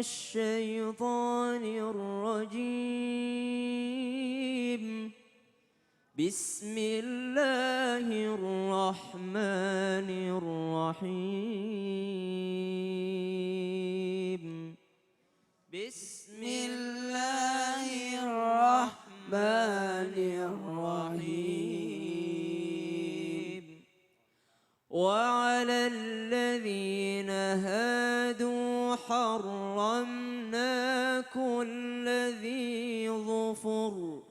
الشيطان الرجيم. بسم الله الرحمن الرحيم. بسم الله الرحمن الرحيم. وعلى الذين هادوا حرمنا كل ذي ظفر.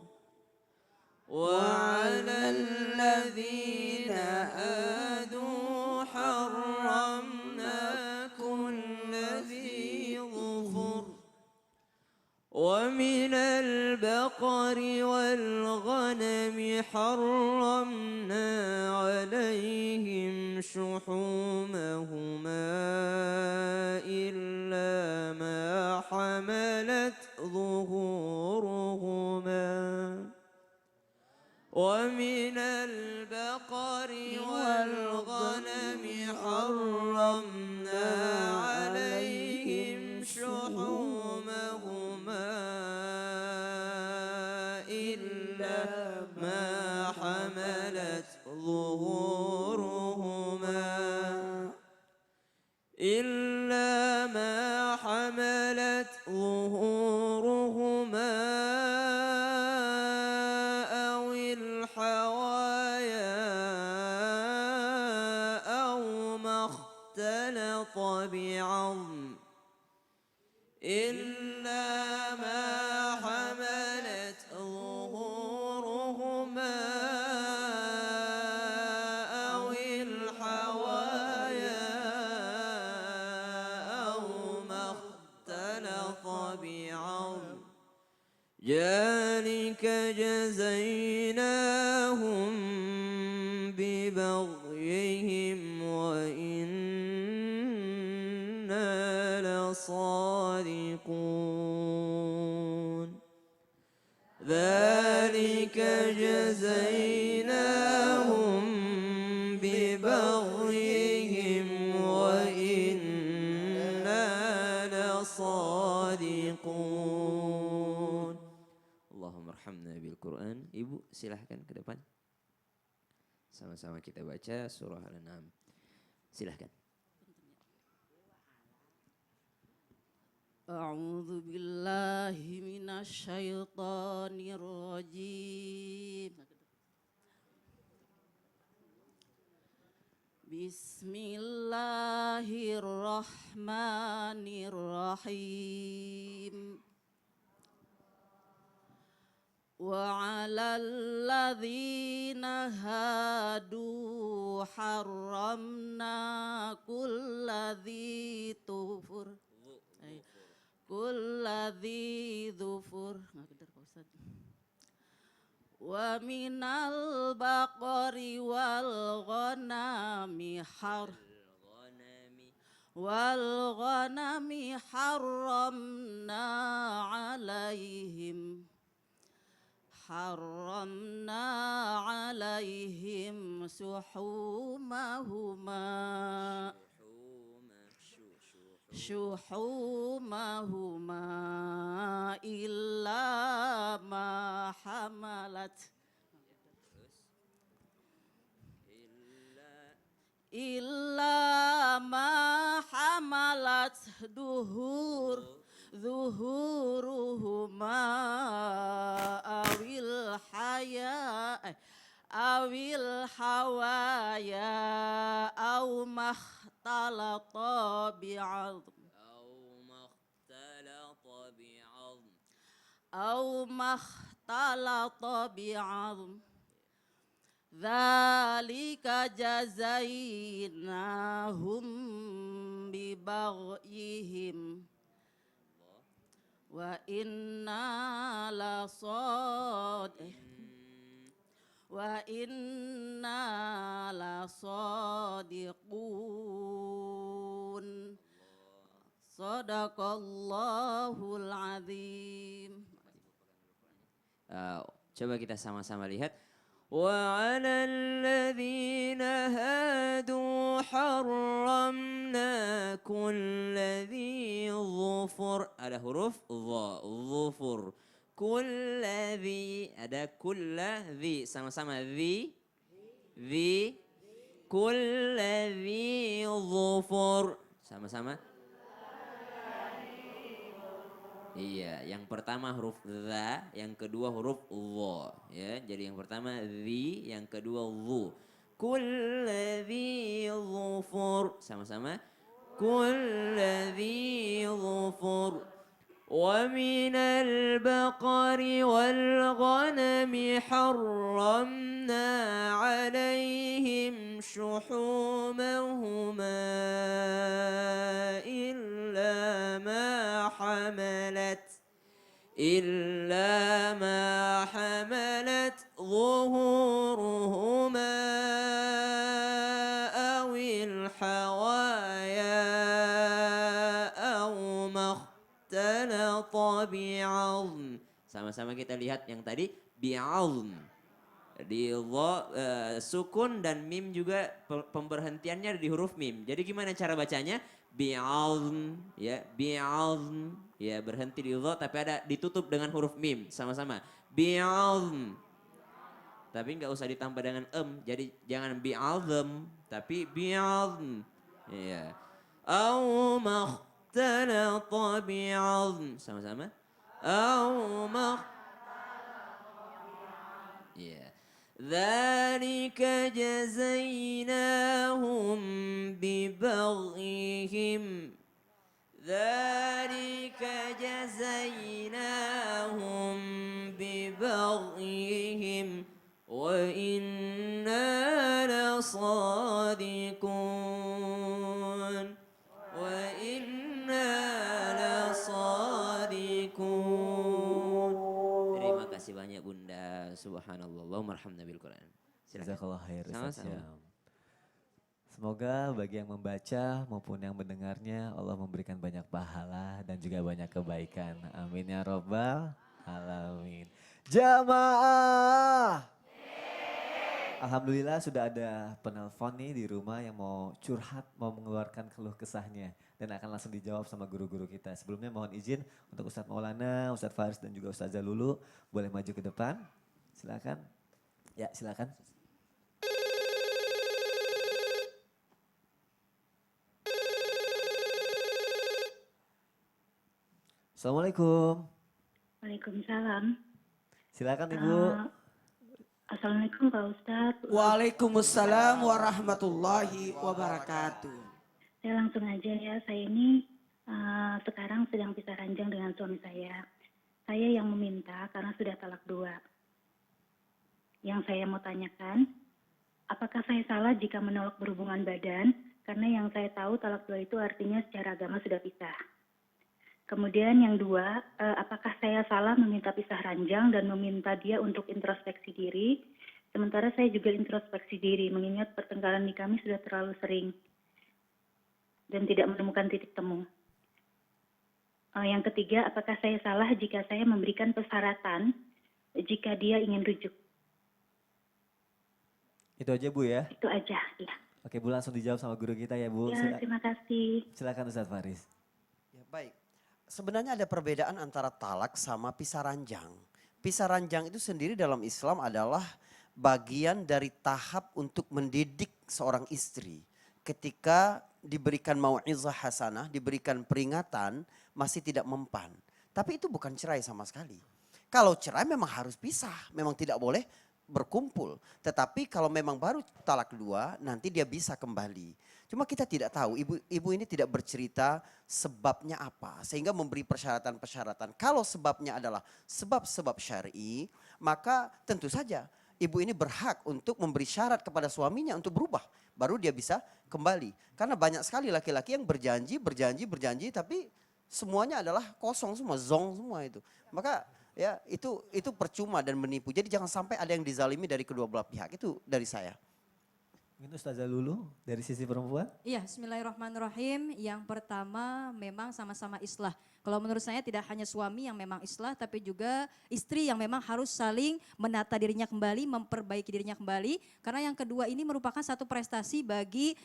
وعلى الذين هادوا حرمنا كل ذي ظفر. ومن البقر والغنم حرمنا عليهم شحومهما إلا ما حملت ظهورهما. ومن البقر والغنم حرمنا عليهم شحومهما إلا ما حملت ظهورهما أو الحوايا أو ما اختلط بعظم. إلا ما حملت ظهورهما أو الحوايا أو ما اختلط بعظم. ذلك جزيناهم ببغيهم وإنا لصادقون. ذلك جزيناهم ببغيهم وإنا لصادقون. اللهم ارحمنا بالقرآن. Ibu silahkan ke depan. Sama-sama kita baca surah Al-An'am. Silahkan. A'udzu billahi minasyaitonir rajim. Bismillahirrahmanirrahim. وعلى الذين هادوا حرمنا كل ذي ظفر. ومن البقر والغنم حرمنا عليهم شحومهما إلا ما حملت ظهورهما أو الحوايا أو ما اختلط بعظم. ذلك جزيناهم ببغيهم وإنا لصادقون. Sadaqallahul azim. Coba kita sama-sama lihat. وعلى الذين هادوا حرمنا كل ذي ظفر. Ada huruf dha, dhufur. كل ذي, ada كل ذي, sama-sama ذي, ذي. كل ذي ظفر, sama-sama. Iya, yang pertama huruf dha, yang kedua huruf dha, ya. Jadi yang pertama dhi, yang kedua dhu. Kulladzi dhufur, sama-sama. Kulladzi dhufur. Wa minal baqari wal ghanami harramna 'alaihim shuhumahuma illa ma حملت ظهورهما أو الحوايا أو ما اختلط بعظم. Sama-sama kita lihat yang tadi bi'azm. Di sukun dan mim juga pemberhentiannya di huruf mim. Jadi gimana cara bacanya? Bi'azm, ya, bi'azm, ya, berhenti di dha tapi ada ditutup dengan huruf mim, sama-sama. Bi'azm. Tapi nggak usah ditambah dengan jadi jangan bi'azm, tapi bi'azm. Ya. Au makhtalata bi'azm, sama-sama. Au ya. ذلك جزيناهم ببغيهم ذلك جزيناهم ببغيهم وإنا لصادقون وإنا لصادقون. Terima kasih banyak Bunda. Subhanallah. Allahumma arhamna bil Quran. Jazakallah khair. Sama-sama. Semoga bagi yang membaca maupun yang mendengarnya Allah memberikan banyak pahala dan juga banyak kebaikan. Amin ya robbal alamin. Jamaah. Alhamdulillah sudah ada penelpon nih di rumah yang mau curhat, mau mengeluarkan keluh kesahnya. Dan akan langsung dijawab sama guru-guru kita. Sebelumnya mohon izin untuk Ustadz Maulana, Ustadz Faris dan juga Ustadz Zalulu. Boleh maju ke depan, silakan. Ya silakan. Assalamualaikum. Waalaikumsalam. Silakan Ibu. Assalamualaikum Pak Ustadz. Waalaikumsalam warahmatullahi wabarakatuh. Saya langsung aja ya, saya ini sekarang sedang pisah ranjang dengan suami saya. Saya yang meminta karena sudah talak 2. Yang saya mau tanyakan, apakah saya salah jika menolak berhubungan badan? Karena yang saya tahu talak 2 itu artinya secara agama sudah pisah. Kemudian yang 2, apakah saya salah meminta pisah ranjang dan meminta dia untuk introspeksi diri? Sementara saya juga introspeksi diri, mengingat pertengkaran di kami sudah terlalu sering dan tidak menemukan titik temu. Yang ketiga, apakah saya salah jika saya memberikan persyaratan jika dia ingin rujuk? Itu aja Bu ya? Itu aja, ya. Oke Bu, langsung dijawab sama guru kita ya Bu. Ya, terima kasih. Silakan Ustadz Faris. Ya, baik. Sebenarnya ada perbedaan antara talak sama pisah ranjang. Pisah ranjang itu sendiri dalam Islam adalah bagian dari tahap untuk mendidik seorang istri. Ketika diberikan mau'izah hasanah, diberikan peringatan, masih tidak mempan. Tapi itu bukan cerai sama sekali. Kalau cerai memang harus pisah, memang tidak boleh berkumpul. Tetapi kalau memang baru talak 2, nanti dia bisa kembali. Cuma kita tidak tahu, ibu ini tidak bercerita sebabnya apa. Sehingga memberi persyaratan-persyaratan. Kalau sebabnya adalah sebab-sebab syar'i, maka tentu saja ibu ini berhak untuk memberi syarat kepada suaminya untuk berubah. Baru dia bisa kembali. Karena banyak sekali laki-laki yang berjanji, tapi semuanya adalah kosong semua, zong semua itu. Maka ya itu percuma dan menipu. Jadi jangan sampai ada yang dizalimi dari kedua belah pihak. Itu dari saya. Mungkin Ustazah Lulu dari sisi perempuan. Iya, bismillahirrahmanirrahim. Yang pertama memang sama-sama islah. Kalau menurut saya tidak hanya suami yang memang islah, tapi juga istri yang memang harus saling menata dirinya kembali, memperbaiki dirinya kembali. Karena yang kedua ini merupakan satu prestasi bagi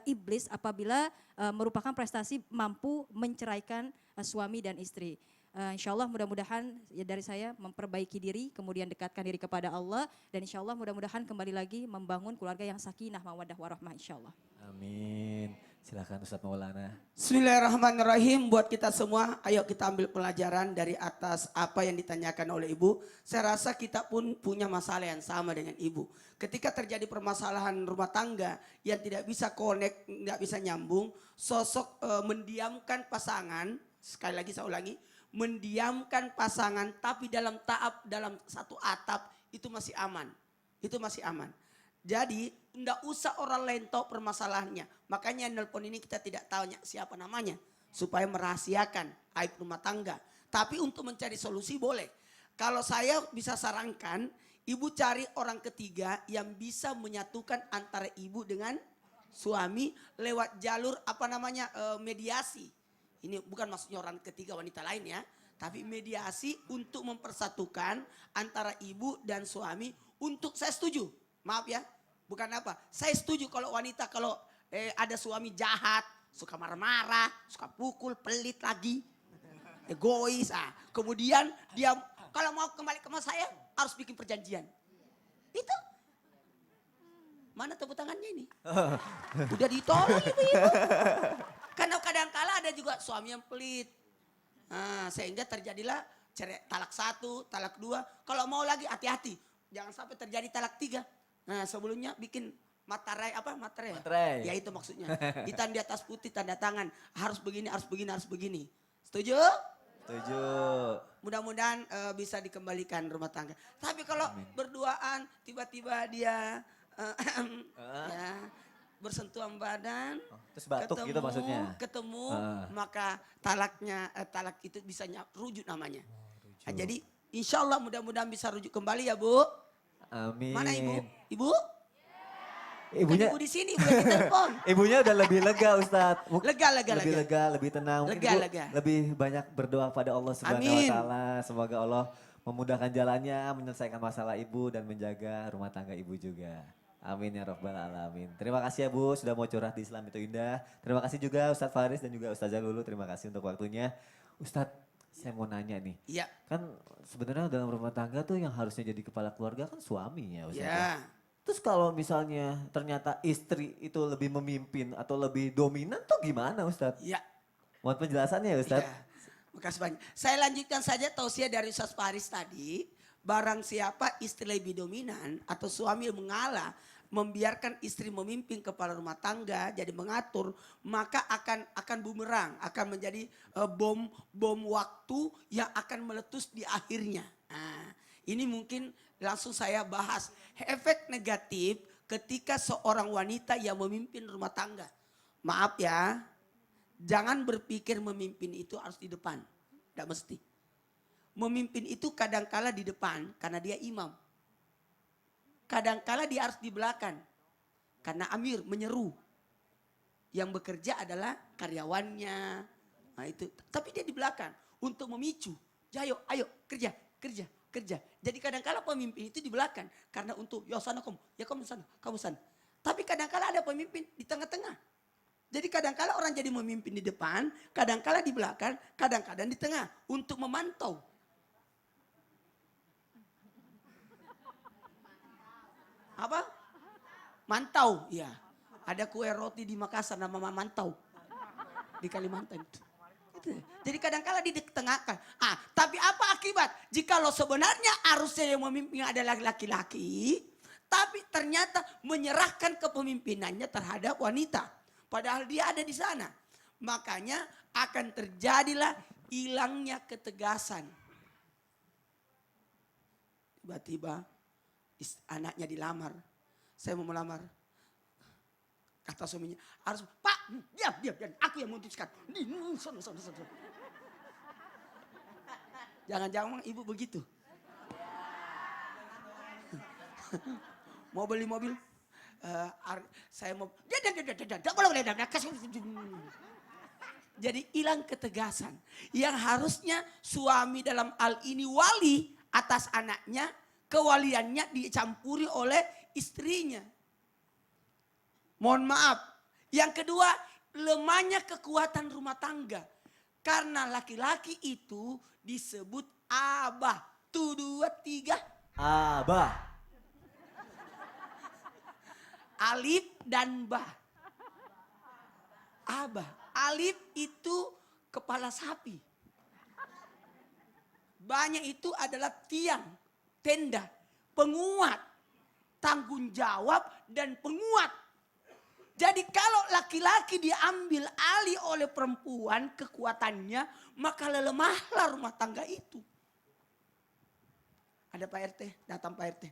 iblis apabila merupakan prestasi mampu menceraikan suami dan istri. Insya Allah mudah-mudahan ya dari saya memperbaiki diri, kemudian dekatkan diri kepada Allah, dan insya Allah mudah-mudahan kembali lagi membangun keluarga yang sakinah, mawaddah, warahmah insya Allah. Amin. Silakan Ustadz Maulana. Bismillahirrahmanirrahim. Buat kita semua, ayo kita ambil pelajaran dari atas apa yang ditanyakan oleh Ibu. Saya rasa kita pun punya masalah yang sama dengan Ibu. Ketika terjadi permasalahan rumah tangga yang tidak bisa connect, tidak bisa nyambung, sosok mendiamkan pasangan, sekali lagi saya ulangi, mendiamkan pasangan tapi dalam satu atap itu masih aman. Itu masih aman. Jadi enggak usah orang lain tahu permasalahannya. Makanya nelpon ini kita tidak tahu siapa namanya. Supaya merahasiakan aib rumah tangga. Tapi untuk mencari solusi boleh. Kalau saya bisa sarankan, ibu cari orang ketiga yang bisa menyatukan antara ibu dengan suami lewat jalur mediasi. Ini bukan maksudnya orang ketiga wanita lain ya. Tapi mediasi untuk mempersatukan antara ibu dan suami untuk saya setuju. Maaf ya, bukan apa. Saya setuju kalau wanita ada suami jahat, suka marah-marah, suka pukul, pelit lagi. Egois. Kemudian dia kalau mau kembali ke saya harus bikin perjanjian. Itu. Mana tepuk tangannya ini? Udah ditolong ibu-ibu. Karena kadang-kala ada juga suami yang pelit. Sehingga terjadilah talak 1, talak 2. Kalau mau lagi hati-hati. Jangan sampai terjadi talak 3. Nah sebelumnya bikin materai. Materai. Ya itu maksudnya. Hitam di atas putih tanda tangan. Harus begini, harus begini, harus begini. Setuju? Setuju. Mudah-mudahan bisa dikembalikan rumah tangga. Tapi kalau berduaan tiba-tiba dia ya, bersentuhan badan, Terus batuk gitu maksudnya. ketemu maka talak itu bisa rujuk namanya. Nah, jadi insya Allah mudah-mudahan bisa rujuk kembali ya Bu. Amin. Mana Ibu? Ibu? Ibunya, Kan Ibu di sini, Ibu yang ditelepon. ibunya udah lebih lega Ustadz. Lega. Lebih lega, lebih tenang. Mungkin Lega, Ibu lega. lebih banyak berdoa pada Allah Subhanahu wa Amin. taala. Semoga Allah memudahkan jalannya, menyelesaikan masalah ibu dan menjaga rumah tangga ibu juga. Amin ya rabbal alamin. Terima kasih ya Bu sudah mau curhat di Islam itu indah. Terima kasih juga Ustadz Faris dan juga Ustazah Lulu. Terima kasih untuk waktunya. Ustadz, saya mau nanya nih. Iya. Kan sebenarnya dalam rumah tangga tuh yang harusnya jadi kepala keluarga kan suami ya Ustadz. Ya. Terus kalau misalnya ternyata istri itu lebih memimpin atau lebih dominan tuh gimana Ustadz? Ya. Mohon penjelasannya ya Ustadz. Iya. Makasih banyak. Saya lanjutkan saja tausiah dari Ustaz Faris tadi. Barang siapa istri lebih dominan atau suami mengalah, membiarkan istri memimpin kepala rumah tangga, jadi mengatur, maka akan bumerang, akan menjadi bom waktu yang akan meletus di akhirnya. Nah, ini mungkin langsung saya bahas efek negatif ketika seorang wanita yang memimpin rumah tangga. Maaf ya, jangan berpikir memimpin itu harus di depan, tidak mesti. Memimpin itu kadangkala di depan karena dia imam. Kadangkala dia harus di belakang karena amir menyeru. Yang bekerja adalah karyawannya. Nah itu, tapi dia di belakang untuk memicu. Ayo kerja. Jadi kadangkala pemimpin itu di belakang karena untuk ya sana kamu, ya kamu sana. Tapi kadangkala ada pemimpin di tengah-tengah. Jadi kadangkala orang jadi memimpin di depan, kadangkala di belakang, kadang-kadang di tengah untuk memantau. Apa? Mantau, ya. Ada kue roti di Makassar nama Mantau. Di Kalimantan itu. Jadi kadang-kala di tengah. Tapi apa akibat? Jikalau sebenarnya harusnya yang memimpin adalah laki-laki, tapi ternyata menyerahkan kepemimpinannya terhadap wanita. Padahal dia ada di sana. Makanya akan terjadilah hilangnya ketegasan. Tiba-tiba anaknya dilamar. Saya mau melamar. Kata suaminya, harus Pak, diam. Aku yang memutuskan. Sono. Jangan-jangan ibu begitu. Mau beli mobil, saya mau boleh jadi hilang ketegasan. Yang harusnya suami dalam hal ini wali atas anaknya, kewaliannya dicampuri oleh istrinya. Mohon maaf. Yang kedua, lemahnya kekuatan rumah tangga. Karena laki-laki itu disebut abah. Tuh, dua, tiga. Abah. Alif dan bah. Abah. Alif itu kepala sapi. Bahnya itu adalah tiang, tenda, penguat, tanggung jawab dan penguat. Jadi kalau laki-laki diambil alih oleh perempuan kekuatannya, maka lemahlah rumah tangga itu. Ada Pak RT, datang Pak RT.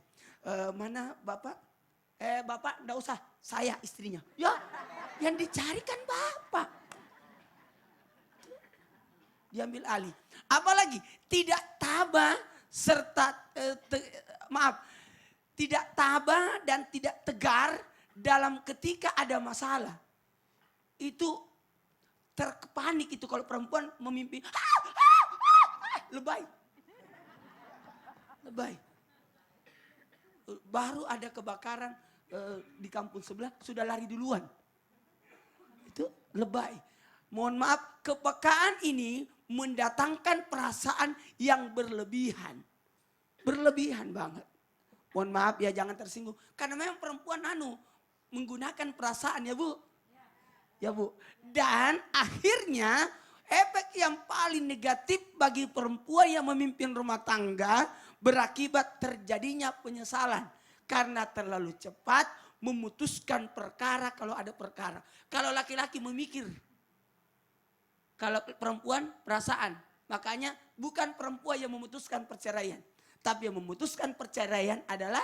Mana Bapak? Bapak enggak usah, saya istrinya. Ya, yang dicarikan Bapak. Diambil alih. Apalagi tidak tabah serta tidak tabah dan tidak tegar dalam ketika ada masalah. Itu terpanik itu kalau perempuan memimpin. Lebay. Lebay. Baru ada kebakaran di kampung sebelah sudah lari duluan. Itu lebay. Mohon maaf, kepekaan ini mendatangkan perasaan yang berlebihan. Berlebihan banget. Mohon maaf ya, jangan tersinggung. Karena memang perempuan menggunakan perasaan ya Bu. Ya Bu. Dan akhirnya efek yang paling negatif bagi perempuan yang memimpin rumah tangga berakibat terjadinya penyesalan. Karena terlalu cepat memutuskan perkara kalau ada perkara. Kalau laki-laki memikir. Kalau perempuan perasaan. Makanya bukan perempuan yang memutuskan perceraian. Tapi yang memutuskan perceraian adalah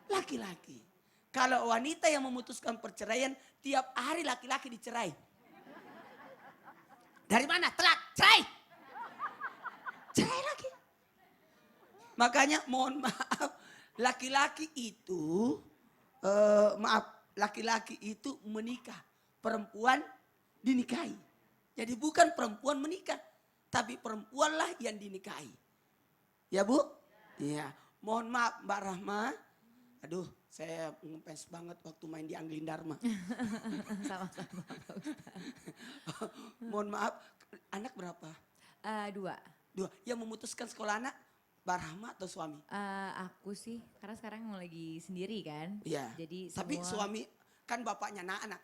laki-laki. Kalau wanita yang memutuskan perceraian, tiap hari laki-laki dicerai. Dari mana? Telat, cerai. Cerai lagi. Makanya mohon maaf, laki-laki itu, laki-laki itu menikah. Perempuan dinikahi. Jadi bukan perempuan menikah, tapi perempuanlah yang dinikahi. Ya Bu? Iya. Mohon maaf Mbak Rahma. Aduh, saya ngefans banget waktu main di Anglin Dharma. Sama-sama Pak Ustaz. Mohon maaf, anak berapa? 2. 2. Yang memutuskan sekolah anak, Mbak Rahma atau suami? Aku sih, karena sekarang mau lagi sendiri kan. Iya. Jadi Tapi semua, suami kan bapaknya anak.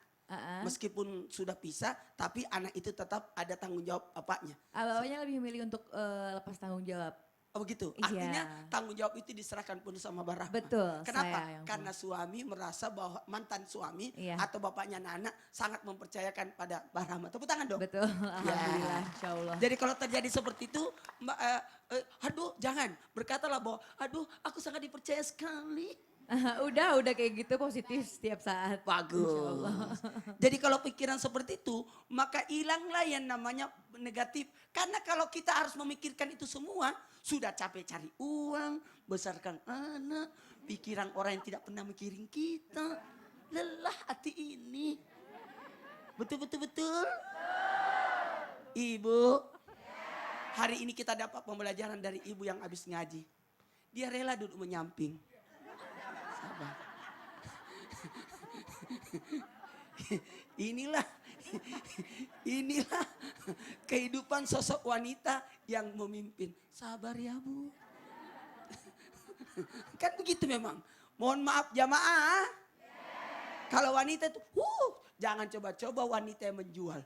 Meskipun sudah pisah, tapi anak itu tetap ada tanggung jawab bapaknya. bapaknya lebih memilih untuk lepas tanggung jawab. Oh begitu. Iya. Artinya tanggung jawab itu diserahkan penuh sama Mbak Rahma. Betul. Kenapa? Saya yang Karena suami merasa bahwa mantan suami Iya. atau bapaknya anak sangat mempercayakan pada Mbak Rahma. Tepuk tangan dong. Betul, alhamdulillah, insya Allah. Jadi kalau terjadi seperti itu, aduh jangan berkatalah bahwa aduh aku sangat dipercaya sekali. udah kayak gitu positif setiap saat. Bagus. Jadi kalau pikiran seperti itu, maka hilanglah yang namanya negatif. Karena kalau kita harus memikirkan itu semua, sudah capek cari uang, besarkan anak, pikiran orang yang tidak pernah mikirin kita. Lelah hati ini. Betul. Ibu, hari ini kita dapat pembelajaran dari ibu yang habis ngaji. Dia rela duduk menyamping. Sabar. Inilah kehidupan sosok wanita yang memimpin. Sabar ya Bu. Kan begitu memang. Mohon maaf jamaah. Kalau wanita itu, jangan coba-coba wanita yang menjual.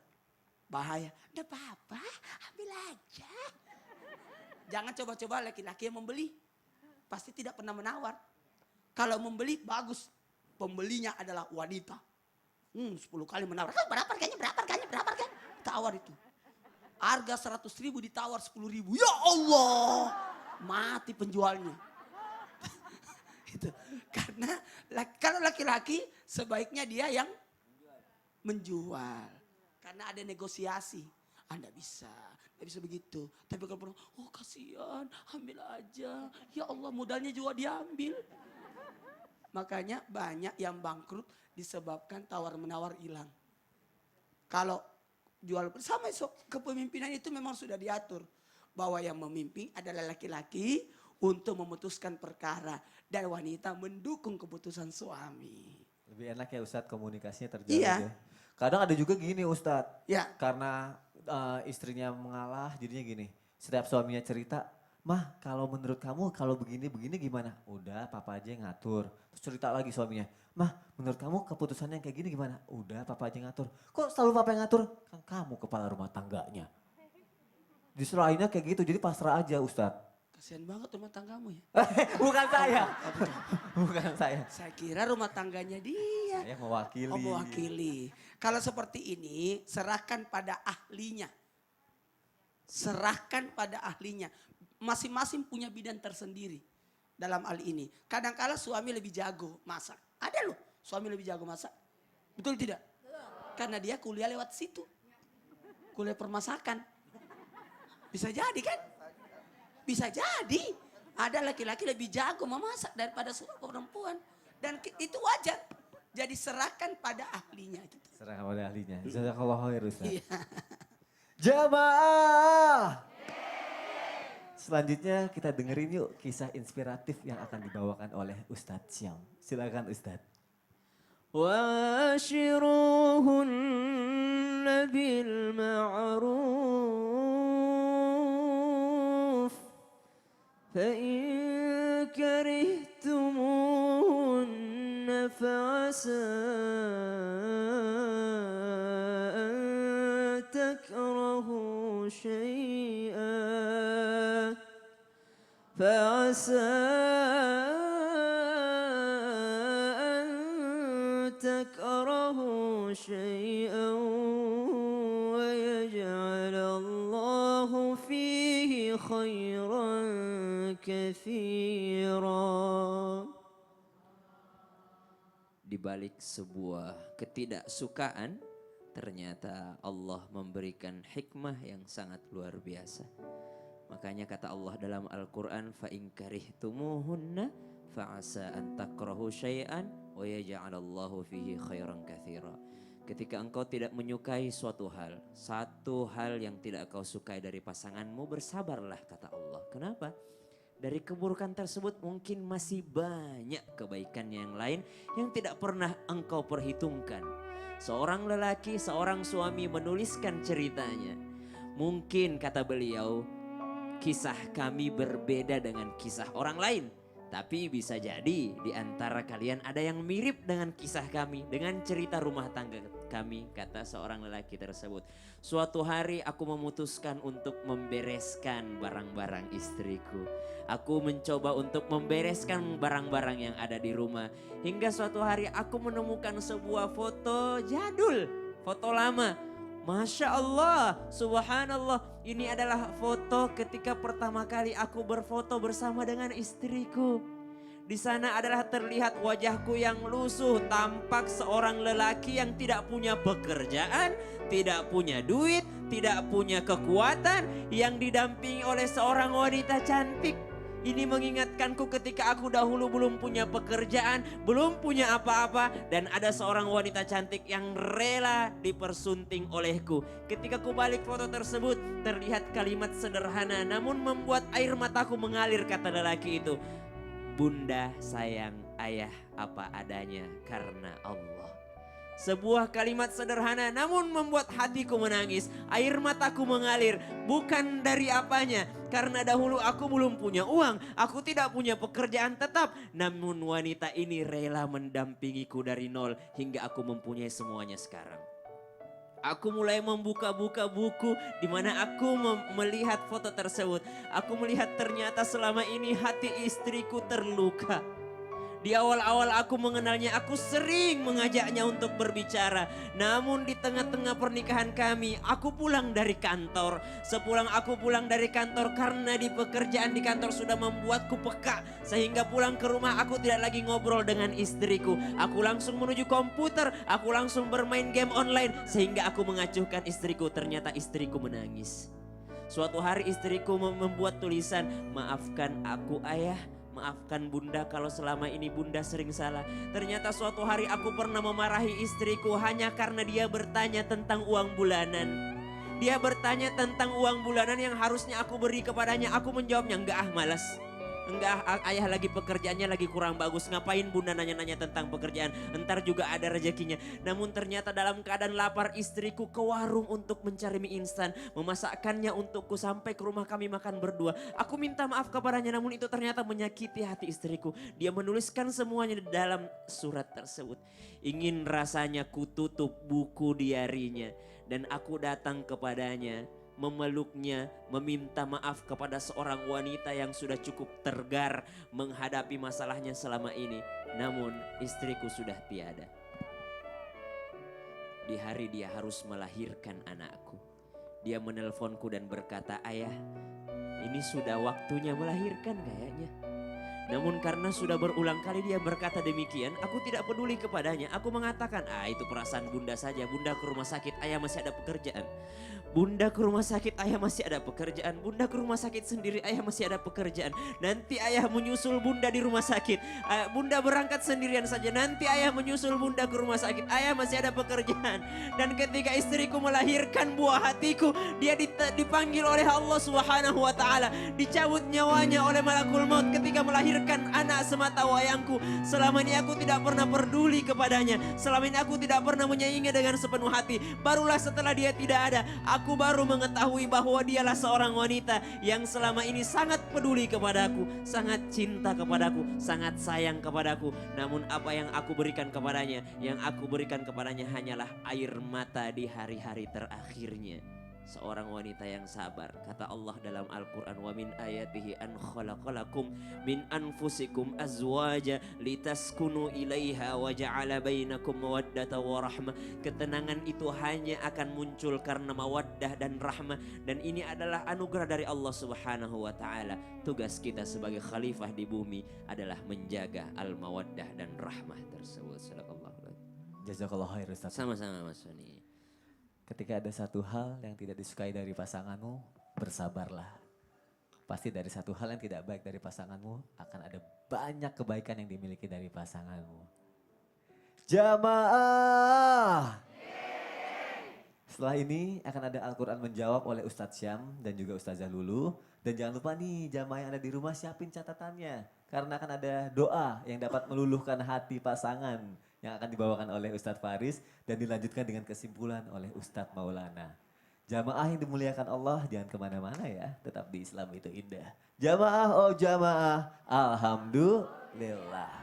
Bahaya. Udah apa-apa, ambil aja. Jangan coba-coba laki-laki yang membeli. Pasti tidak pernah menawar. Kalau membeli bagus. Pembelinya adalah wanita. 10 kali menawar. Berapa harganya? Tawar itu. Harga 100.000 ditawar 10.000. Ya Allah. Mati penjualnya. Itu. Karena kalau laki-laki sebaiknya dia yang menjual. Karena ada negosiasi. Anda bisa begitu. Tapi kalau perempuan, kasihan, ambil aja. Ya Allah modalnya juga diambil. Makanya banyak yang bangkrut disebabkan tawar-menawar hilang. Kalau jual sama kepemimpinan itu memang sudah diatur. Bahwa yang memimpin adalah laki-laki untuk memutuskan perkara. Dan wanita mendukung keputusan suami. Lebih enak ya Ustadz komunikasinya terjalin Iya. ya. Kadang ada juga gini Ustadz. Ya. Karena istrinya mengalah jadinya gini. Setiap suaminya cerita, "Mah kalau menurut kamu kalau begini-begini gimana?" Udah papa aja yang ngatur. Terus cerita lagi suaminya, "Mah menurut kamu keputusannya yang kayak gini gimana?" Udah papa aja yang ngatur. Kok selalu papa yang ngatur? Kan kamu kepala rumah tangganya. Diserahinnya kayak gitu jadi pasrah aja Ustadz. Kasihan banget rumah tanggamu ya. Bukan saya. Bukan saya. Saya kira rumah tangganya dia. Saya mewakili. Oh, mewakili. Kalau seperti ini, serahkan pada ahlinya. Serahkan pada ahlinya. Masing-masing punya bidang tersendiri dalam hal ini. Kadang-kala suami lebih jago masak. Ada loh suami lebih jago masak. Betul tidak? Karena dia kuliah lewat situ. Kuliah permasakan. Bisa jadi kan? Bisa jadi. Ada laki-laki lebih jago memasak daripada seorang perempuan. Dan itu wajar. Jadi serahkan pada ahlinya. Gitu. Serahkan pada ahlinya. Jazakallah khair Ustaz. Iya. Jamaah. Selanjutnya kita dengerin yuk kisah inspiratif yang akan dibawakan oleh Ustadz Syam. Silakan Ustadz. وَعَاشِرُوهُنَّ بِالْمَعْرُوفِ فَإِنْ كَرِهْتُمُوهُنَّ فَعَسَىٰ أَنْ تَكْرَهُوا شَيْئًا ويجعل الله فيه خيرا كثيرا. Di balik sebuah ketidaksukaan, ternyata Allah memberikan hikmah yang sangat luar biasa. Makanya kata Allah dalam Al-Quran, فَإِنْ كَرِهْتُمُوهُنَّ فَعَسَىٰ أَنْ تَكْرَهُوا شَيْئًا وَيَجْعَلَ اللَّهُ فِيهِ خَيْرًا كَثِيرًا. Ketika engkau tidak menyukai suatu hal, satu hal yang tidak kau sukai dari pasanganmu, bersabarlah kata Allah. Kenapa? Dari keburukan tersebut mungkin masih banyak kebaikan yang lain yang tidak pernah engkau perhitungkan. Seorang lelaki, seorang suami menuliskan ceritanya. Mungkin kata beliau, kisah kami berbeda dengan kisah orang lain. Tapi bisa jadi di antara kalian ada yang mirip dengan kisah kami, dengan cerita rumah tangga kami, kata seorang lelaki tersebut. Suatu hari aku memutuskan untuk membereskan barang-barang istriku. Aku mencoba untuk membereskan barang-barang yang ada di rumah. Hingga suatu hari aku menemukan sebuah foto jadul, foto lama. Masya Allah, subhanallah, ini adalah foto ketika pertama kali aku berfoto bersama dengan istriku. Di sana adalah terlihat wajahku yang lusuh, tampak seorang lelaki yang tidak punya pekerjaan, tidak punya duit, tidak punya kekuatan, yang didampingi oleh seorang wanita cantik. Ini mengingatkanku ketika aku dahulu belum punya pekerjaan, belum punya apa-apa, dan ada seorang wanita cantik yang rela dipersunting olehku. Ketika ku balik foto tersebut, terlihat kalimat sederhana namun membuat air mataku mengalir, kata lelaki itu. Bunda sayang ayah apa adanya karena Allah. Sebuah kalimat sederhana namun membuat hatiku menangis. Air mataku mengalir, bukan dari apanya. Karena dahulu aku belum punya uang, aku tidak punya pekerjaan tetap. Namun wanita ini rela mendampingiku dari nol hingga aku mempunyai semuanya sekarang. Aku mulai membuka-buka buku di mana aku melihat foto tersebut. Aku melihat ternyata selama ini hati istriku terluka. Di awal-awal aku mengenalnya, aku sering mengajaknya untuk berbicara. Namun di tengah-tengah pernikahan kami, aku pulang dari kantor. Sepulang aku pulang dari kantor karena di pekerjaan di kantor sudah membuatku peka. Sehingga pulang ke rumah aku tidak lagi ngobrol dengan istriku. Aku langsung menuju komputer, aku langsung bermain game online. Sehingga aku mengacuhkan istriku, ternyata istriku menangis. Suatu hari istriku membuat tulisan, maafkan aku ayah. Maafkan bunda kalau selama ini bunda sering salah. Ternyata suatu hari aku pernah memarahi istriku hanya karena dia bertanya tentang uang bulanan. Dia bertanya tentang uang bulanan yang harusnya aku beri kepadanya. Aku menjawabnya, enggak malas. Enggak ayah lagi pekerjaannya lagi kurang bagus. Ngapain bunda nanya-nanya tentang pekerjaan. Entar juga ada rezekinya. Namun ternyata dalam keadaan lapar istriku ke warung untuk mencari mie instan. Memasakkannya untukku sampai ke rumah kami makan berdua. Aku minta maaf kepadanya namun itu ternyata menyakiti hati istriku. Dia menuliskan semuanya di dalam surat tersebut. Ingin rasanya kututup buku diarinya. Dan aku datang kepadanya, memeluknya, meminta maaf kepada seorang wanita yang sudah cukup tergar menghadapi masalahnya selama ini. Namun istriku sudah tiada. Di hari dia harus melahirkan anakku. Dia menelponku dan berkata, ayah ini sudah waktunya melahirkan kayaknya. Namun karena sudah berulang kali dia berkata demikian, aku tidak peduli kepadanya. Aku mengatakan, itu perasaan bunda saja. Bunda ke rumah sakit, ayah masih ada pekerjaan. Bunda ke rumah sakit, ayah masih ada pekerjaan. Bunda ke rumah sakit sendiri, ayah masih ada pekerjaan. Nanti ayah menyusul bunda di rumah sakit. Bunda berangkat sendirian saja. Nanti ayah menyusul bunda ke rumah sakit. Ayah masih ada pekerjaan. Dan ketika istriku melahirkan buah hatiku, dia dipanggil oleh Allah Subhanahu wa taala. Dicabut nyawanya oleh malakul maut ketika melahirkan anak semata wayangku. Selama ini aku tidak pernah peduli kepadanya. Selama ini aku tidak pernah menyayanginya dengan sepenuh hati. Barulah setelah dia tidak ada, aku baru mengetahui bahwa dialah seorang wanita yang selama ini sangat peduli kepadaku, sangat cinta kepadaku, sangat sayang kepadaku. Namun apa yang aku berikan kepadanya, yang aku berikan kepadanya hanyalah air mata di hari-hari terakhirnya. Seorang wanita yang sabar. Kata Allah dalam Al-Quran, wa min ayatihi an khalaqalakum min anfusikum azwaja litaskunu ilaiha wa ja'ala bainakum mawaddata wa rahmah. Ketenangan itu hanya akan muncul karena mawaddah dan rahmah. Dan ini adalah anugerah dari Allah Subhanahu wa ta'ala. Tugas kita sebagai khalifah di bumi adalah menjaga al-mawaddah dan rahmah tersebut. Jazakallah khair Ustaz. Sama-sama Mas Soni. Ketika ada satu hal yang tidak disukai dari pasanganmu, bersabarlah. Pasti dari satu hal yang tidak baik dari pasanganmu, akan ada banyak kebaikan yang dimiliki dari pasanganmu. Jamaah! Setelah ini akan ada Al-Quran menjawab oleh Ustadz Syam dan juga Ustazah Lulu. Dan jangan lupa nih jamaah yang ada di rumah siapin catatannya. Karena akan ada doa yang dapat meluluhkan hati pasangan yang akan dibawakan oleh Ustadz Faris dan dilanjutkan dengan kesimpulan oleh Ustadz Maulana. Jamaah yang dimuliakan Allah jangan kemana-mana ya, tetap di Islam itu indah. Jamaah oh jamaah, alhamdulillah.